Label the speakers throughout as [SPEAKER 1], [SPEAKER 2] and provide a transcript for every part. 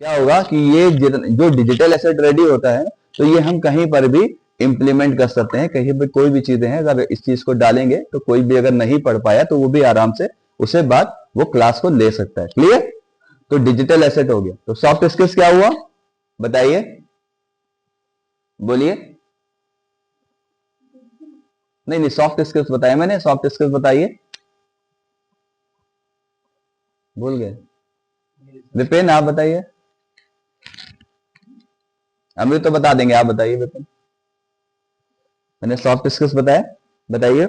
[SPEAKER 1] क्या होगा कि ये जो डिजिटल एसेट रेडी होता है, तो ये हम कहीं पर भी इंप्लीमेंट कर सकते हैं। कहीं पर कोई भी चीजें हैं, अगर इस चीज को डालेंगे तो कोई भी अगर नहीं पढ़ पाया तो वो भी आराम से उसे बाद वो क्लास को ले सकता है। क्लियर? तो डिजिटल एसेट हो गया। तो सॉफ्ट स्किल्स क्या हुआ, बताइए, बोलिए। नहीं नहीं, सॉफ्ट स्किल्स बताया मैंने, सॉफ्ट स्किल्स बताइए। भूल गए? विपिन आप बताइए। अमृत तो बता देंगे, आप बताइए विपिन। मैंने सॉफ्ट स्किल्स बताया, बताइए।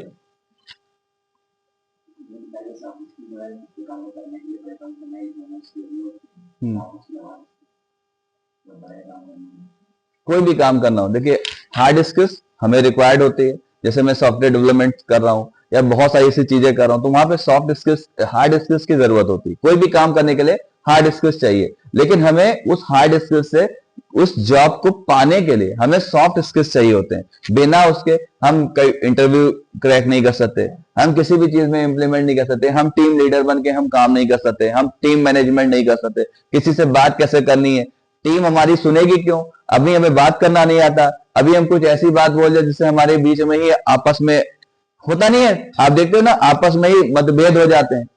[SPEAKER 1] कोई भी काम करना हो, देखिए हार्ड स्किल्स हमें रिक्वायर्ड होती है। जैसे मैं सॉफ्टवेयर डेवलपमेंट कर रहा हूँ या बहुत सारी ऐसी चीजें कर रहा हूँ, तो वहां पे सॉफ्ट स्किल्स, हार्ड स्किल्स की जरूरत होती है। कोई भी काम करने के लिए हार्ड स्किल्स चाहिए, लेकिन हमें उस हार्ड स्किल्स से उस जॉब को पाने के लिए हमें सॉफ्ट स्किल्स चाहिए होते हैं। बिना उसके हम कई इंटरव्यू क्रैक नहीं कर सकते, हम किसी भी चीज में इंप्लीमेंट नहीं कर सकते, हम टीम लीडर बन के हम काम नहीं कर सकते, हम टीम मैनेजमेंट नहीं कर सकते, किसी से बात कैसे करनी है, टीम हमारी सुनेगी क्यों, अभी हमें बात करना नहीं आता, अभी हम कुछ ऐसी बात बोल जाए जिससे हमारे बीच में ही आपस में होता नहीं है, आप देखते हो ना, आपस में ही मतभेद हो जाते हैं।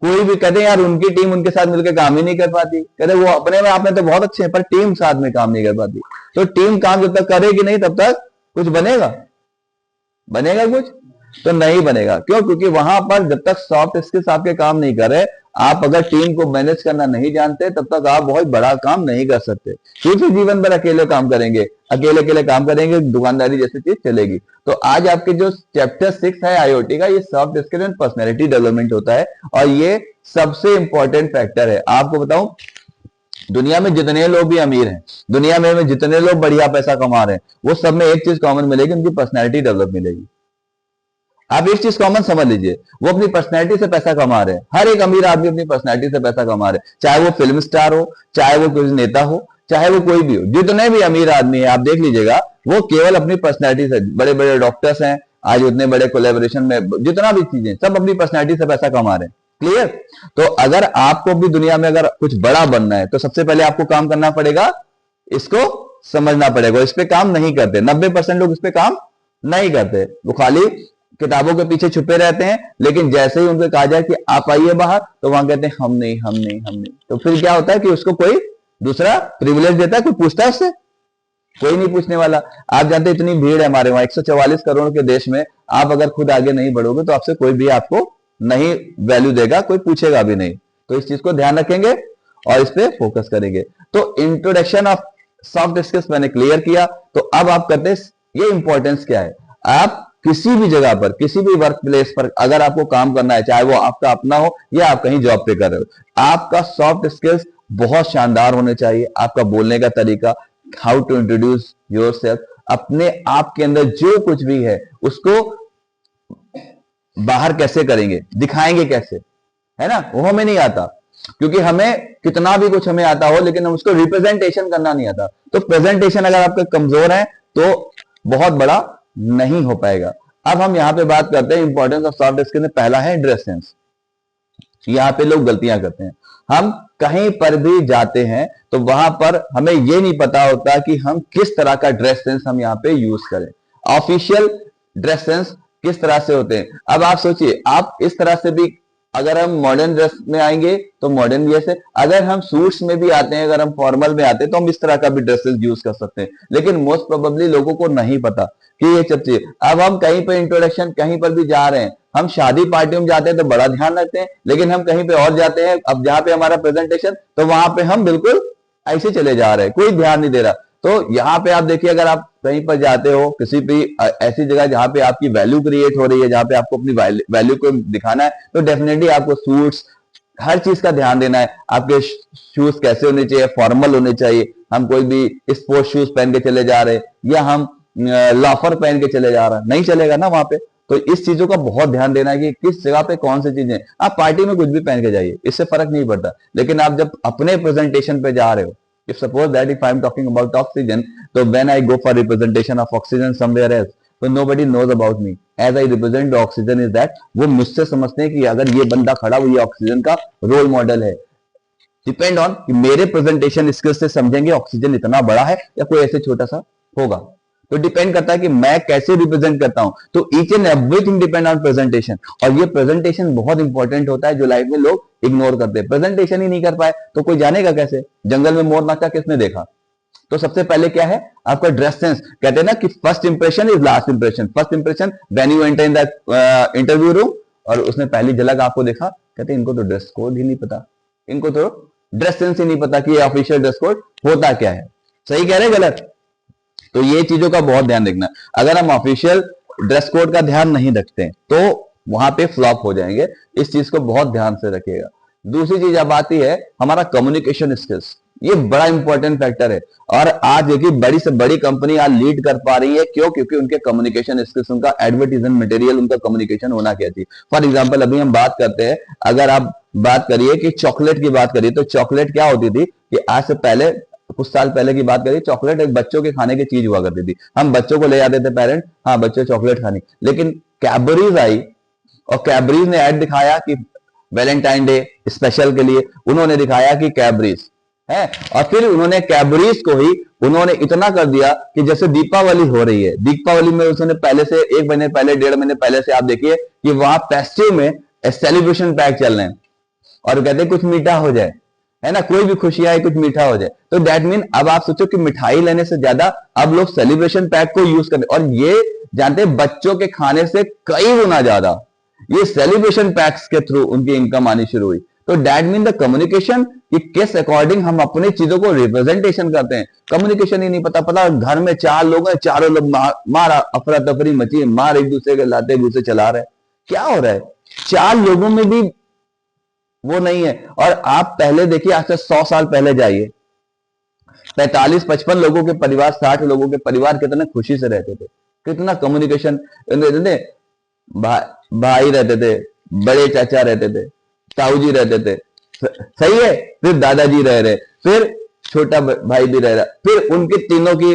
[SPEAKER 1] कोई भी कहते हैं यार उनकी टीम उनके साथ मिलकर काम ही नहीं कर पाती, कहते वो अपने में आप में तो बहुत अच्छे हैं पर टीम साथ में काम नहीं कर पाती। तो टीम काम जब तक करेगी नहीं तब तक कुछ बनेगा, बनेगा कुछ तो नहीं बनेगा। क्यों? क्योंकि वहां पर जब तक सॉफ्ट स्किल्स आपके काम नहीं करे, आप अगर टीम को मैनेज करना नहीं जानते, तब तक आप बहुत बड़ा काम नहीं कर सकते। क्योंकि जीवन भर अकेले काम करेंगे, अकेले अकेले काम करेंगे, दुकानदारी जैसी चीज चलेगी। तो आज आपके जो चैप्टर 6 है आईओटी का, ये soft skill and personality development होता है, और ये सबसे इंपॉर्टेंट फैक्टर है। आपको बताऊं, दुनिया में जितने लोग भी अमीर हैं, दुनिया में जितने लोग बढ़िया पैसा कमा रहे हैं, वो सब में एक चीज कॉमन मिलेगी, उनकी पर्सनैलिटी डेवलप मिलेगी। आप एक चीज कॉमन समझ लीजिए, वो अपनी पर्सनैलिटी से पैसा कमा रहे हैं। हर एक अमीर आदमी अपनी पर्सनैलिटी से पैसा कमा रहे हैं, चाहे वो फिल्म स्टार हो, चाहे वो कोई नेता हो, चाहे वो कोई भी हो। जितने भी अमीर आदमी है आप देख लीजिएगा, वो केवल अपनी पर्सनैलिटी से, बड़े बड़े डॉक्टर्स हैं आज उतने बड़े कोलेबोरेशन में, जितना भी चीजें सब अपनी पर्सनैलिटी से पैसा कमा रहे हैं। क्लियर? तो अगर आपको भी दुनिया में अगर कुछ बड़ा बनना है, तो सबसे पहले आपको काम करना पड़ेगा, इसको समझना पड़ेगा। इस पे काम नहीं करते, 90% लोग इस पे काम नहीं करते, वो खाली किताबों के पीछे छुपे रहते हैं। लेकिन जैसे ही उनसे कहा जाए कि आप आइए बाहर, तो वहां कहते हैं हम नहीं हम नहीं हम नहीं। तो फिर क्या होता है कि उसको कोई दूसरा प्रिविलेज देता है, कोई पूछता है उससे? कोई नहीं पूछने वाला। आप जानते हैं इतनी भीड़ है हमारे वहां, 144 करोड़ के देश में, आप अगर खुद आगे नहीं बढ़ोगे तो आपसे कोई भी आपको नहीं वैल्यू देगा, कोई पूछेगा भी नहीं। तो इस चीज को ध्यान रखेंगे और इस पे फोकस करेंगे। तो इंट्रोडक्शन ऑफ सॉफ्ट स्किल्स मैंने क्लियर किया। तो अब आप करते हैं, ये इंपॉर्टेंस क्या है। आप किसी भी जगह पर, किसी भी वर्क प्लेस पर अगर आपको काम करना है, चाहे वो आपका अपना हो या आप कहीं जॉब पे कर रहे हो, आपका सॉफ्ट स्किल्स बहुत शानदार होने चाहिए। आपका बोलने का तरीका, हाउ टू इंट्रोड्यूस योरसेल्फ, अपने आप के अंदर जो कुछ भी है उसको बाहर कैसे करेंगे, दिखाएंगे कैसे, है ना, वो हमें नहीं आता। क्योंकि हमें कितना भी कुछ हमें आता हो, लेकिन हम उसको रिप्रेजेंटेशन करना नहीं आता। तो प्रेजेंटेशन अगर आपका कमजोर है तो बहुत बड़ा नहीं हो पाएगा। अब हम यहां पे बात करते हैं इंपॉर्टेंस ऑफ सॉफ्ट स्किल में। पहला है ड्रेस सेंस। यहां पे लोग गलतियां करते हैं। हम कहीं पर भी जाते हैं तो वहां पर हमें यह नहीं पता होता कि हम किस तरह का ड्रेस सेंस हम यहां पे यूज करें। ऑफिशियल ड्रेस सेंस किस तरह से होते हैं। अब आप सोचिए, आप इस तरह से भी, अगर हम मॉडर्न ड्रेस में आएंगे तो मॉडर्न भी ऐसे, अगर हम सूट्स में भी आते हैं, अगर हम फॉर्मल में आते हैं तो हम इस तरह का भी ड्रेसेस यूज कर सकते हैं। लेकिन मोस्ट प्रोबेबली लोगों को नहीं पता कि ये सब चीज। अब हम कहीं पर इंट्रोडक्शन, कहीं पर भी जा रहे हैं, हम शादी पार्टी में जाते हैं तो बड़ा ध्यान रखते हैं, लेकिन हम कहीं पे और जाते हैं, अब जहां पे हमारा प्रेजेंटेशन, तो वहां पे हम बिल्कुल ऐसे चले जा रहे हैं, कोई ध्यान नहीं दे रहा। तो यहाँ पे आप देखिए, अगर आप कहीं पर जाते हो किसी भी ऐसी जगह जहां पे आपकी वैल्यू क्रिएट हो रही है, जहां पे आपको अपनी वैल्यू को दिखाना है, तो डेफिनेटली आपको सूट्स, हर चीज का ध्यान देना है। आपके शूज कैसे होने चाहिए, फॉर्मल होने चाहिए। हम कोई भी स्पोर्ट्स शूज पहन के चले जा रहे हैं या हम लॉफर पहन के चले जा रहे हैं, नहीं चलेगा ना वहां पे। तो इस चीजों का बहुत ध्यान देना है कि किस जगह पे कौन सी चीजें। आप पार्टी में कुछ भी पहन के जाइए, इससे फर्क नहीं पड़ता। लेकिन आप जब अपने प्रेजेंटेशन पे जा रहे हो, if suppose that if I am talking about oxygen, so when I go for representation of oxygen somewhere else, so nobody knows about me, as I represent the oxygen is that, वो मुझसे समझते हैं कि अगर ये बंदा खड़ा, वो ये ऑक्सीजन का रोल मॉडल है। डिपेंड ऑन कि मेरे प्रेजेंटेशन स्किल्स से समझेंगे ऑक्सीजन इतना बड़ा है या कोई ऐसे छोटा सा होगा। तो डिपेंड करता है कि मैं कैसे रिप्रेजेंट करता हूं। तो each and everything depend on presentation, और ये प्रेजेंटेशन बहुत इंपॉर्टेंट होता है जो लाइफ में लोग इग्नोर करते हैं। प्रेजेंटेशन ही नहीं कर पाए तो कोई जानेगा कैसे? जंगल में मोर नाचा किसने देखा? तो सबसे पहले क्या है आपका ड्रेस सेंस। कहते हैं ना कि first impression is last impression. First impression when you enter in the interview room, और उसने पहली झलक आपको देखा, कहते हैं इनको तो ड्रेस कोड ही नहीं पता, इनको तो ड्रेस सेंस ही नहीं पता कि ये ऑफिशियल ड्रेस कोड होता क्या है। सही कह रहे हैं गलत? तो ये चीजों का बहुत ध्यान रखना। अगर हम ऑफिशियल ड्रेस कोड का ध्यान नहीं रखते तो वहां पे फ्लॉप हो जाएंगे। इस चीज को बहुत ध्यान से रखिएगा। दूसरी चीज अब आती है हमारा कम्युनिकेशन स्किल्स। ये बड़ा इंपॉर्टेंट फैक्टर है, और आज देखिए बड़ी से बड़ी कंपनी आज लीड कर पा रही है। क्यों? क्योंकि उनके कम्युनिकेशन स्किल्स, उनका एडवर्टीजमेंट मटेरियल, उनका कम्युनिकेशन होना चाहिए। फॉर एग्जांपल अभी हम बात करते हैं, अगर आप बात करिए कि चॉकलेट की बात करिए, तो चॉकलेट क्या होती थी कि आज से पहले कुछ साल पहले की बात करिए, चॉकलेट एक बच्चों के खाने की चीज हुआ करती थी। हम बच्चों को ले जाते थे पेरेंट, हाँ बच्चों चॉकलेट खानी। लेकिन कैडबरीज आई और कैडबरीज ने ऐड दिखाया कि वैलेंटाइन डे स्पेशल के लिए उन्होंने दिखाया कि कैडबरीज है, और फिर उन्होंने कैडबरीज को ही उन्होंने इतना कर दिया कि जैसे दीपावली हो रही है, दीपावली में उसने पहले से 1 महीने पहले, 1.5 महीने पहले से आप देखिए कि वहां फेस्टिव में सेलिब्रेशन पैक चल रहे हैं, और कहते हैं कुछ मीठा हो जाए, है ना, कोई भी खुशी आए कुछ मीठा हो जाए। तो दैट मीन अब आप सोचो कि मिठाई लेने से ज्यादा अब लोग सेलिब्रेशन पैक को यूज करते, और ये जानते हैं बच्चों के खाने से कई गुना ज्यादा ये सेलिब्रेशन पैक्स के थ्रू उनकी इनकम आनी शुरू हुई। तो दैट मीन द कम्युनिकेशन, कि किस अकॉर्डिंग हम अपनी चीजों को रिप्रेजेंटेशन करते हैं। कम्युनिकेशन ही नहीं पता घर में 4 लोग हैं, चारों लोग मारा अफरा तफरी मची है, मार एक दूसरे के लाते घुसे चला रहे, क्या हो रहा है? 4 लोगों में भी वो नहीं है। और आप पहले देखिए, आज से 100 साल पहले जाइए, 45-55 लोगों के परिवार, 60 लोगों के परिवार कितने खुशी से रहते थे, कितना कम्युनिकेशन रहते थे। भाई रहते थे, बड़े चाचा रहते थे, ताऊ जी रहते थे, सही है, फिर दादाजी रह रहे, फिर छोटा भाई भी रह रहा, फिर उनके तीनों की,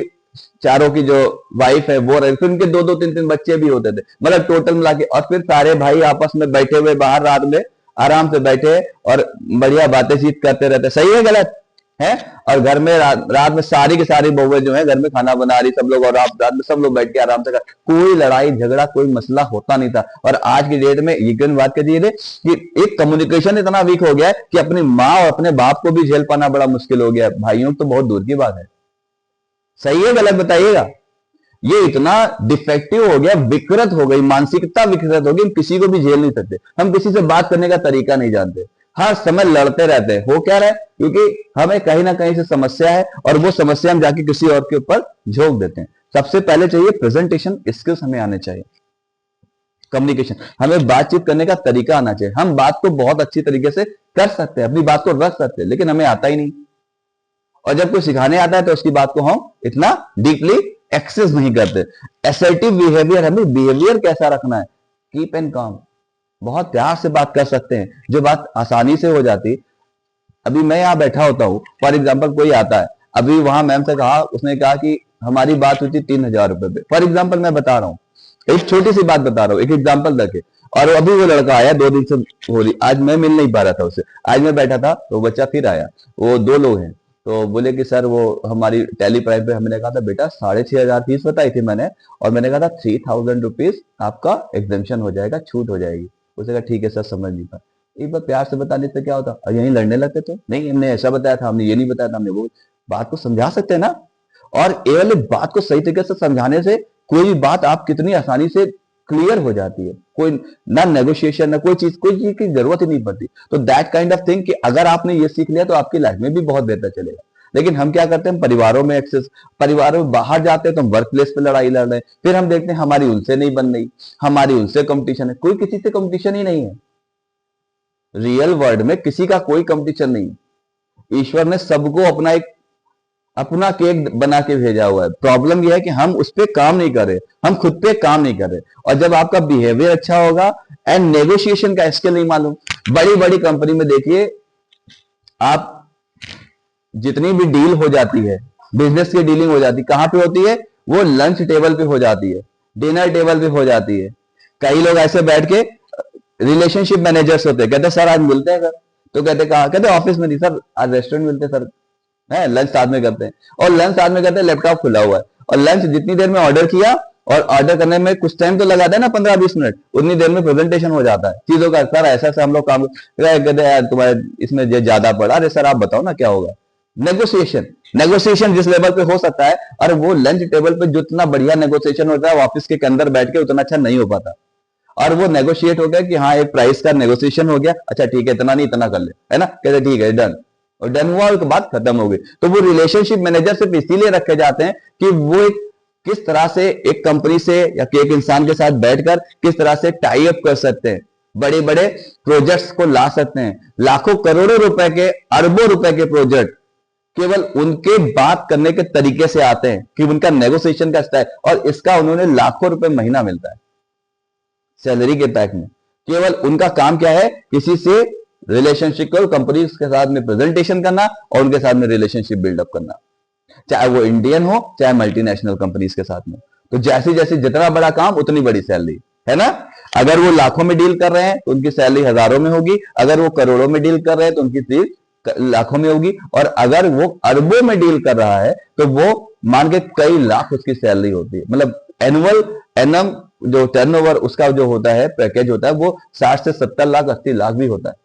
[SPEAKER 1] चारों की जो वाइफ है वो रहे, फिर उनके 2-2 3-3 बच्चे भी होते थे, मतलब टोटल मिला के। और फिर सारे भाई आपस में बैठे हुए बाहर रात में आराम से बैठे और बढ़िया बातें चीत करते रहते। सही है गलत है? और घर में रात में सारी की सारी बहुएं जो है घर में खाना बना रही सब लोग, और रात में सब लोग बैठ के आराम से कर, कोई लड़ाई झगड़ा कोई मसला होता नहीं था। और आज की डेट में ये बात करिए कि एक कम्युनिकेशन इतना वीक हो गया है कि अपनी माँ और अपने बाप को भी झेल पाना बड़ा मुश्किल हो गया, भाइयों तो बहुत दूर की बात है। सही है गलत बताइएगा? ये इतना डिफेक्टिव हो गया, विकृत हो गई, मानसिकता विकृत हो गई, हम किसी को भी झेल नहीं सकते, हम किसी से बात करने का तरीका नहीं जानते, हर समय लड़ते रहते हैं। हो क्या रहा है? क्योंकि हमें कहीं ना कहीं से समस्या है, और वो समस्या हम जाके किसी और के ऊपर झोंक देते हैं। सबसे पहले चाहिए प्रेजेंटेशन स्किल्स हमें आने चाहिए, कम्युनिकेशन, हमें बातचीत करने का तरीका आना चाहिए। हम बात को बहुत अच्छी तरीके से कर सकते हैं, अपनी बात को रख सकते हैं, लेकिन हमें आता ही नहीं। और जब कोई सिखाने आता है तो उसकी बात को हम इतना डीपली एक्सेस नहीं करते। असर्टिव बिहेवियर, हमें बिहेवियर कैसा रखना है, कीप एंड काम, बहुत प्यार से बात कर सकते हैं, जो बात आसानी से हो जाती। अभी मैं यहां बैठा होता हूं, फॉर एग्जाम्पल कोई आता है, अभी वहां मैम से कहा, उसने कहा कि हमारी बात हुई थी 3,000 रुपए पे, फॉर एग्जाम्पल मैं बता रहा हूँ, एक छोटी सी बात बता रहा हूँ, एक एग्जाम्पल रखे। और अभी वो लड़का आया 2 दिन से हो रही, आज मैं मिल नहीं पा रहा था उससे, आज मैं बैठा था तो बच्चा फिर आया, वो 2 लोग हैं, तो बोले कि सर वो हमारी टैली प्राइम पे, हमने कहा था बेटा 6,500 फीस बताई थी मैंने, और मैंने कहा था 3,000 रुपीज आपका एग्जाम्शन हो जाएगा, छूट हो जाएगी। उसने कहा ठीक है सर, समझ नहीं पाया। एक बार प्यार से बताने से क्या होता? और यहीं लड़ने लगते तो नहीं, हमने ऐसा बताया था, हमने ये नहीं बताया था, हमने वो। बात को समझा सकते हैं ना, और ये वाली बात को सही तरीके से समझाने से कोई भी बात आप कितनी आसानी से क्लियर हो जाती है, कोई ना नेगोशिएशन ना कोई चीज की जरूरत ही नहीं पड़ती। तो दैट काइंड ऑफ थिंग कि अगर आपने ये सीख लिया तो आपकी लाइफ में भी बहुत बेहतर चलेगा। लेकिन हम क्या करते हैं, परिवारों में एक्सेस, परिवारों में बाहर जाते हैं तो हम वर्क प्लेस पे लड़ाई लड़ रहे हैं, फिर हम देखते हैं हमारी उनसे नहीं बन रही, हमारी उनसे कंपटीशन है। कोई किसी से कंपटीशन ही नहीं है, रियल वर्ल्ड में किसी का कोई कंपटीशन नहीं। ईश्वर ने सबको अपना केक बना के भेजा हुआ है। प्रॉब्लम यह है कि हम उस पर काम नहीं कर रहे, हम खुद पे काम नहीं कर रहे। और जब आपका बिहेवियर अच्छा होगा एंड नेगोशिएशन का स्किल नहीं मालूम, बड़ी बड़ी कंपनी में देखिए आप, जितनी भी डील हो जाती है, बिजनेस की डीलिंग हो जाती है, कहां पे होती है? वो लंच टेबल पे हो जाती है, डिनर टेबल पे हो जाती है। कई लोग ऐसे बैठ के रिलेशनशिप मैनेजर्स होते हैं, कहते हैं सर आज मिलते हैं, तो कहते कहा, कहते ऑफिस में नहीं सर, आज रेस्टोरेंट मिलते सर, है लंच साथ में करते हैं, और लंच साथ में करते हैं, लैपटॉप खुला हुआ है, और लंच जितनी देर में ऑर्डर किया, और ऑर्डर करने में कुछ टाइम तो लगाता है ना, 15-20 मिनट, उतनी देर में प्रेजेंटेशन हो जाता है चीजों का, सर ऐसा ऐसा हम लोग काम कहते हैं, यार तुम्हारे इसमें ये ज्यादा पड़ा, अरे सर आप बताओ ना क्या होगा। नेगोशिएशन, नेगोशिएशन जिस लेवल पे हो सकता है, और वो लंच टेबल पे जितना बढ़िया नेगोशिएशन होता है, ऑफिस के अंदर बैठ के उतना अच्छा नहीं हो पाता। और वो नेगोशिएट हो गया कि हाँ एक प्राइस का नेगोशिएशन हो गया, अच्छा ठीक है इतना नहीं इतना कर ले, है ना, कहते ठीक है डन, और डन हुआ और बात खत्म हो गई। तो वो रिलेशनशिप मैनेजर सिर्फ इसीलिए रखे जाते हैं कि वो एक किस तरह से एक कंपनी से या एक इंसान के साथ बैठकर किस तरह से टाई अप कर सकते हैं, बड़े बड़े प्रोजेक्ट्स को ला सकते हैं, लाखों करोड़ों रुपए के, अरबों रुपए के प्रोजेक्ट केवल उनके बात करने के तरीके से आते हैं, कि उनका नेगोशिएशन का स्टाइल, और इसका उन्होंने लाखों रुपए महीना मिलता है सैलरी के पैक में। केवल उनका काम क्या है, किसी से रिलेशनशिप को कंपनी के साथ में प्रेजेंटेशन करना और उनके साथ में रिलेशनशिप बिल्डअप करना, चाहे वो इंडियन हो चाहे मल्टीनेशनल कंपनीज के साथ में। तो जैसे जैसे जितना बड़ा काम उतनी बड़ी सैलरी, है ना। अगर वो लाखों में डील कर रहे हैं तो उनकी सैलरी हजारों में होगी, अगर वो करोड़ों में डील कर रहे हैं तो उनकी सैलरी लाखों में होगी, और अगर वो अरबों में डील कर रहा है तो वो मान के कई लाख उसकी सैलरी होती है। मतलब एनुअल एनम जो टर्नओवर उसका जो होता है पैकेज होता है वो 60 से 70 लाख 80 लाख भी होता है।